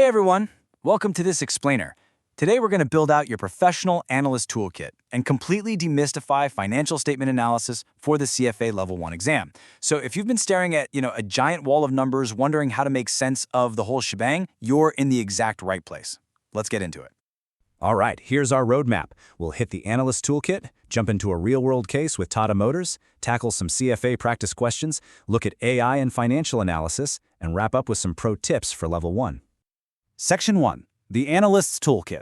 Hey everyone, welcome to this explainer. Today we're going to build out your professional analyst toolkit and completely demystify financial statement analysis for the CFA Level 1 exam. So if you've been staring at, a giant wall of numbers wondering how to make sense of the whole shebang, you're in the exact right place. Let's get into it. All right, here's our roadmap. We'll hit the analyst toolkit, jump into a real-world case with Tata Motors, tackle some CFA practice questions, look at AI and financial analysis, and wrap up with some pro tips for Level 1. Section 1. The Analyst's Toolkit.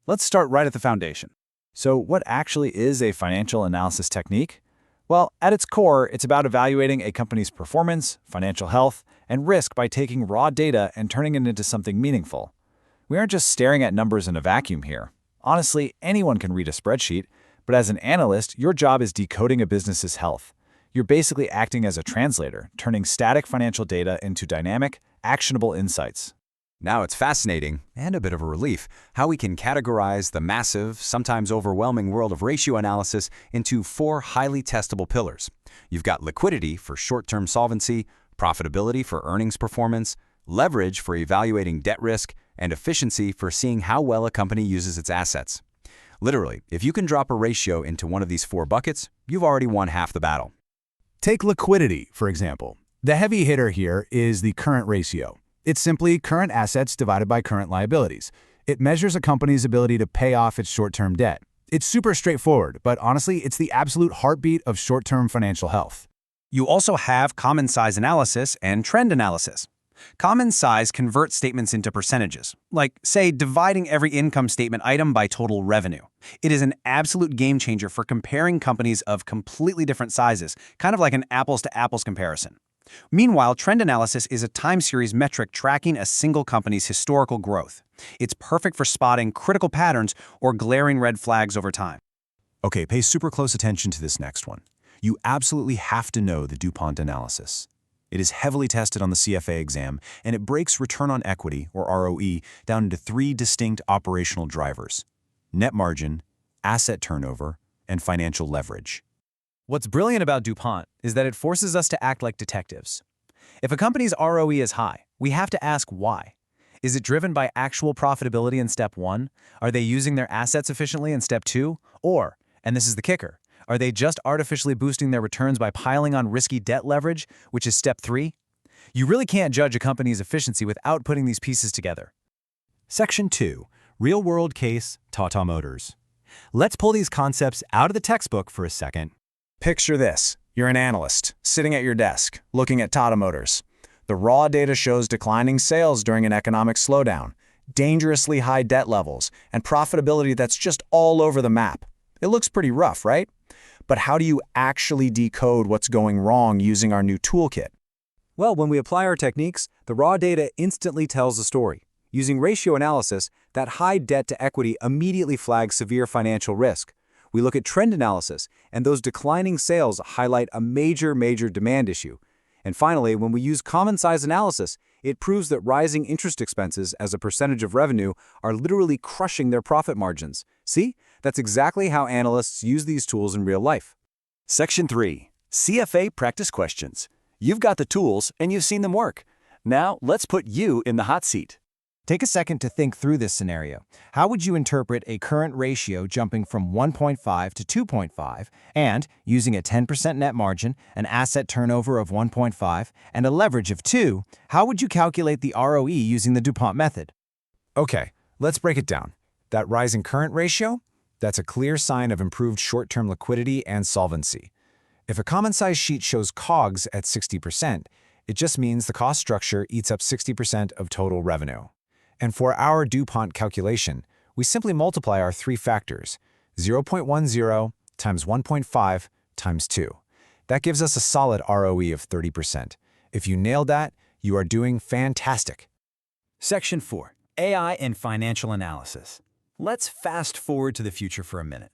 Let's start right at the foundation. So what actually is a financial analysis technique? Well, at its core, it's about evaluating a company's performance, financial health, and risk by taking raw data and turning it into something meaningful. We aren't just staring at numbers in a vacuum here. Honestly, anyone can read a spreadsheet, but as an analyst, your job is decoding a business's health. You're basically acting as a translator, turning static financial data into dynamic, actionable insights. Now it's fascinating, and a bit of a relief, how we can categorize the massive, sometimes overwhelming world of ratio analysis into 4 highly testable pillars. You've got liquidity for short-term solvency, profitability for earnings performance, leverage for evaluating debt risk, and efficiency for seeing how well a company uses its assets. Literally, if you can drop a ratio into one of these 4 buckets, you've already won half the battle. Take liquidity, for example. The heavy hitter here is the current ratio. It's simply current assets divided by current liabilities. It measures a company's ability to pay off its short-term debt. It's super straightforward, but honestly, it's the absolute heartbeat of short-term financial health. You also have common size analysis and trend analysis. Common size converts statements into percentages, like, say, dividing every income statement item by total revenue. It is an absolute game changer for comparing companies of completely different sizes, kind of like an apples-to-apples comparison. Meanwhile, trend analysis is a time series metric tracking a single company's historical growth. It's perfect for spotting critical patterns or glaring red flags over time. Okay, pay super close attention to this next one. You absolutely have to know the DuPont analysis. It is heavily tested on the CFA exam, and it breaks return on equity, or ROE, down into 3 distinct operational drivers: net margin, asset turnover, and financial leverage. What's brilliant about DuPont is that it forces us to act like detectives. If a company's ROE is high, we have to ask why. Is it driven by actual profitability in step 1? Are they using their assets efficiently in step 2? Or, and this is the kicker, are they just artificially boosting their returns by piling on risky debt leverage, which is step 3? You really can't judge a company's efficiency without putting these pieces together. Section 2. Real-world case, Tata Motors. Let's pull these concepts out of the textbook for a second. Picture this. You're an analyst, sitting at your desk, looking at Tata Motors. The raw data shows declining sales during an economic slowdown, dangerously high debt levels, and profitability that's just all over the map. It looks pretty rough, right? But how do you actually decode what's going wrong using our new toolkit? Well, when we apply our techniques, the raw data instantly tells a story. Using ratio analysis, that high debt to equity immediately flags severe financial risk. We look at trend analysis, and those declining sales highlight a major demand issue. And finally, when we use common size analysis, it proves that rising interest expenses as a percentage of revenue are literally crushing their profit margins. See? That's exactly how analysts use these tools in real life. Section 3. CFA practice questions. You've got the tools and you've seen them work. Now, let's put you in the hot seat. Take a second to think through this scenario. How would you interpret a current ratio jumping from 1.5 to 2.5 and, using a 10% net margin, an asset turnover of 1.5, and a leverage of 2, how would you calculate the ROE using the DuPont method? Okay, let's break it down. That rising current ratio? That's a clear sign of improved short-term liquidity and solvency. If a common size sheet shows COGS at 60%, it just means the cost structure eats up 60% of total revenue. And for our DuPont calculation, we simply multiply our 3 factors, 0.10 times 1.5 times 2. That gives us a solid ROE of 30%. If you nailed that, you are doing fantastic. Section 4. AI and financial analysis. Let's fast forward to the future for a minute.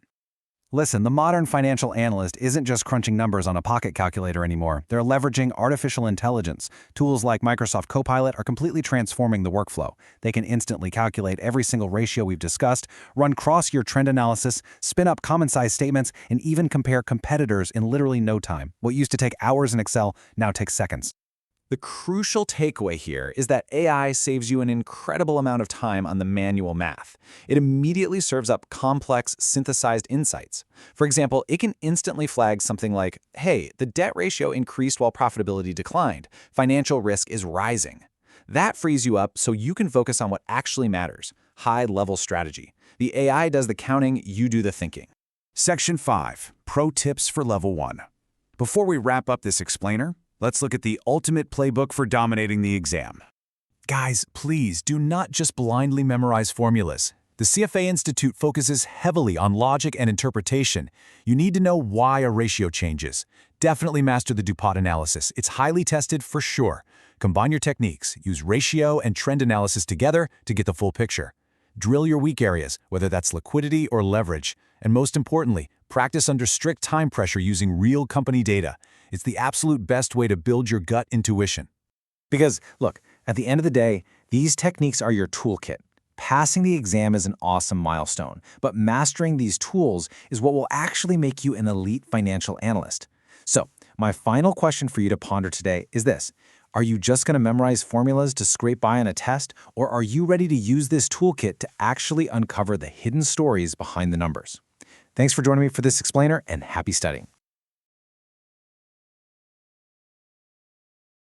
Listen, the modern financial analyst isn't just crunching numbers on a pocket calculator anymore. They're leveraging artificial intelligence. Tools like Microsoft Copilot are completely transforming the workflow. They can instantly calculate every single ratio we've discussed, run cross-year trend analysis, spin up common size statements, and even compare competitors in literally no time. What used to take hours in Excel now takes seconds. The crucial takeaway here is that AI saves you an incredible amount of time on the manual math. It immediately serves up complex, synthesized insights. For example, it can instantly flag something like, hey, the debt ratio increased while profitability declined. Financial risk is rising. That frees you up so you can focus on what actually matters, high-level strategy. The AI does the counting, you do the thinking. Section 5. Pro Tips for Level 1. Before we wrap up this explainer, let's look at the ultimate playbook for dominating the exam. Guys, please do not just blindly memorize formulas. The CFA Institute focuses heavily on logic and interpretation. You need to know why a ratio changes. Definitely master the DuPont analysis. It's highly tested for sure. Combine your techniques. Use ratio and trend analysis together to get the full picture. Drill your weak areas, whether that's liquidity or leverage. And most importantly, practice under strict time pressure using real company data. It's the absolute best way to build your gut intuition. Because, look, at the end of the day, these techniques are your toolkit. Passing the exam is an awesome milestone, but mastering these tools is what will actually make you an elite financial analyst. So, my final question for you to ponder today is this. Are you just going to memorize formulas to scrape by on a test, or are you ready to use this toolkit to actually uncover the hidden stories behind the numbers? Thanks for joining me for this explainer, and happy studying.